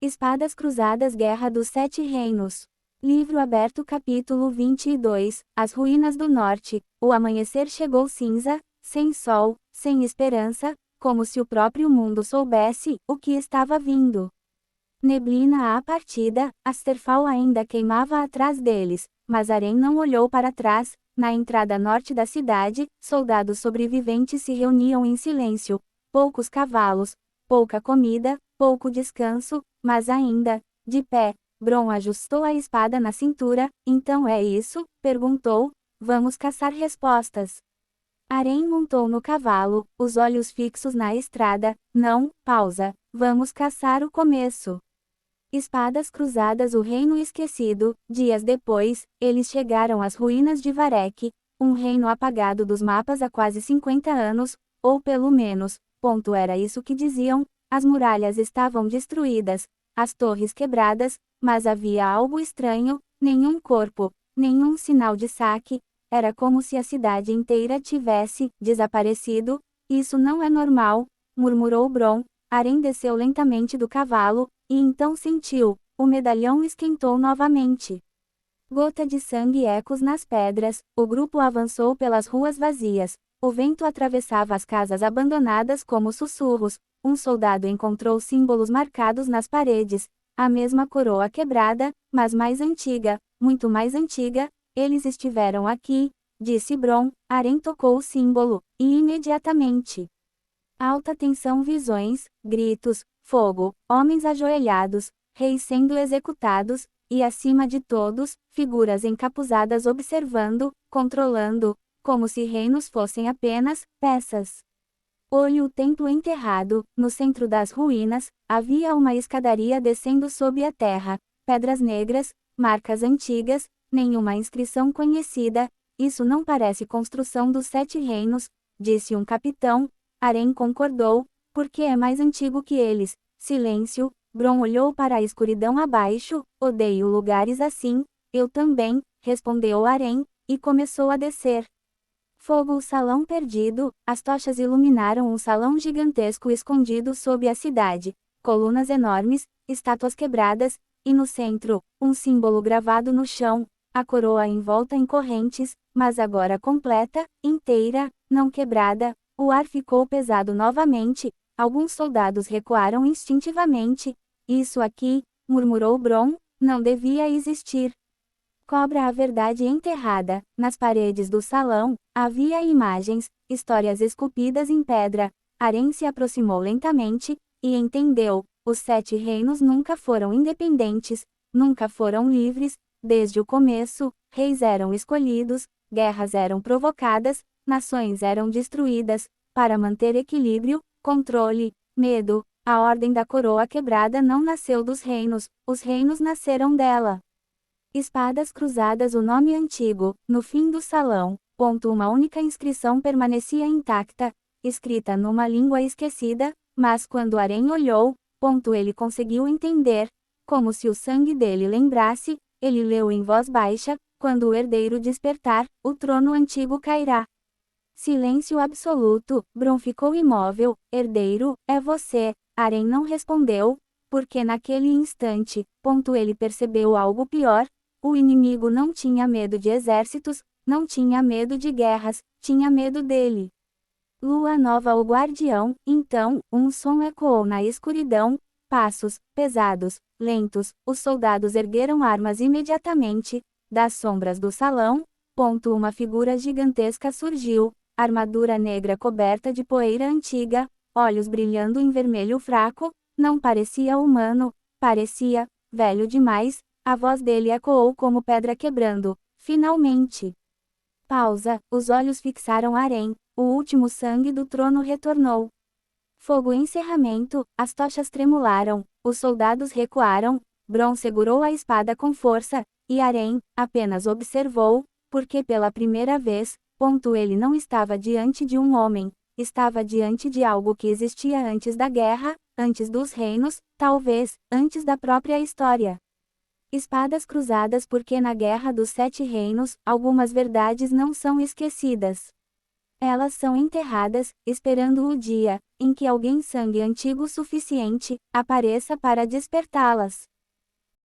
Espadas Cruzadas Guerra dos Sete Reinos. Livro aberto capítulo 22. As ruínas do norte. O amanhecer chegou cinza, sem sol, sem esperança, como se o próprio mundo soubesse o que estava vindo. Neblina à partida, Asterfall ainda queimava atrás deles, mas Arém não olhou para trás. Na entrada norte da cidade, soldados sobreviventes se reuniam em silêncio. Poucos cavalos, pouca comida, pouco descanso, mas ainda, de pé. Bron ajustou a espada na cintura. Então é isso? Perguntou. Vamos caçar respostas. Arém montou no cavalo, os olhos fixos na estrada. Não, pausa. Vamos caçar o começo. Espadas Cruzadas O Reino Esquecido. Dias depois, eles chegaram às ruínas de Varek, um reino apagado dos mapas há quase 50 anos, ou pelo menos, era isso que diziam. As muralhas estavam destruídas, as torres quebradas, mas havia algo estranho, nenhum corpo, nenhum sinal de saque. Era como se a cidade inteira tivesse desaparecido. Isso não é normal, murmurou Bron. Arém desceu lentamente do cavalo, e então sentiu, o medalhão esquentou novamente. Gota de sangue e ecos nas pedras, o grupo avançou pelas ruas vazias. O vento atravessava as casas abandonadas como sussurros. Um soldado encontrou símbolos marcados nas paredes, a mesma coroa quebrada, mas mais antiga, muito mais antiga. Eles estiveram aqui, disse Bron. Arém tocou o símbolo, e imediatamente. Alta tensão, visões, gritos, fogo, homens ajoelhados, reis sendo executados, e acima de todos, figuras encapuzadas observando, controlando, como se reinos fossem apenas peças. Olhe o templo enterrado. No centro das ruínas, havia uma escadaria descendo sob a terra, pedras negras, marcas antigas, nenhuma inscrição conhecida. Isso não parece construção dos Sete Reinos, disse um capitão. Arém concordou, porque é mais antigo que eles. Silêncio. Bron olhou para a escuridão abaixo. Odeio lugares assim. Eu também, respondeu Arém, e começou a descer. Fogo. O salão perdido. As tochas iluminaram um salão gigantesco escondido sob a cidade. Colunas enormes, estátuas quebradas, e no centro, um símbolo gravado no chão. A coroa envolta em correntes, mas agora completa, inteira, não quebrada. O ar ficou pesado novamente. Alguns soldados recuaram instintivamente. Isso aqui, murmurou Bron, não devia existir. Cobra a verdade enterrada. Nas paredes do salão, havia imagens, histórias esculpidas em pedra. Arém se aproximou lentamente, e entendeu. Os Sete Reinos nunca foram independentes, nunca foram livres. Desde o começo, reis eram escolhidos, guerras eram provocadas, nações eram destruídas, para manter equilíbrio, controle, medo. A ordem da coroa quebrada não nasceu dos reinos, os reinos nasceram dela. Espadas Cruzadas O nome antigo, no fim do salão, uma única inscrição permanecia intacta, escrita numa língua esquecida, mas quando Arém olhou, ele conseguiu entender, como se o sangue dele lembrasse. Ele leu em voz baixa: quando o herdeiro despertar, o trono antigo cairá. Silêncio absoluto. Bron ficou imóvel. Herdeiro, é você. Arém não respondeu, porque naquele instante, ele percebeu algo pior. O inimigo não tinha medo de exércitos, não tinha medo de guerras, tinha medo dele. Lua nova, o guardião. Então, um som ecoou na escuridão. Passos, pesados, lentos. Os soldados ergueram armas imediatamente. Das sombras do salão, uma figura gigantesca surgiu. Armadura negra coberta de poeira antiga, olhos brilhando em vermelho fraco. Não parecia humano, parecia velho demais. A voz dele ecoou como pedra quebrando. Finalmente. Pausa. Os olhos fixaram Arém. O último sangue do trono retornou. Fogo. Encerramento. As tochas tremularam, os soldados recuaram. Bron segurou a espada com força, e Arém apenas observou, porque pela primeira vez, ele não estava diante de um homem, estava diante de algo que existia antes da guerra, antes dos reinos, talvez, antes da própria história. Espadas Cruzadas porque na Guerra dos Sete Reinos, algumas verdades não são esquecidas. Elas são enterradas, esperando o dia em que alguém sangue antigo suficiente apareça para despertá-las.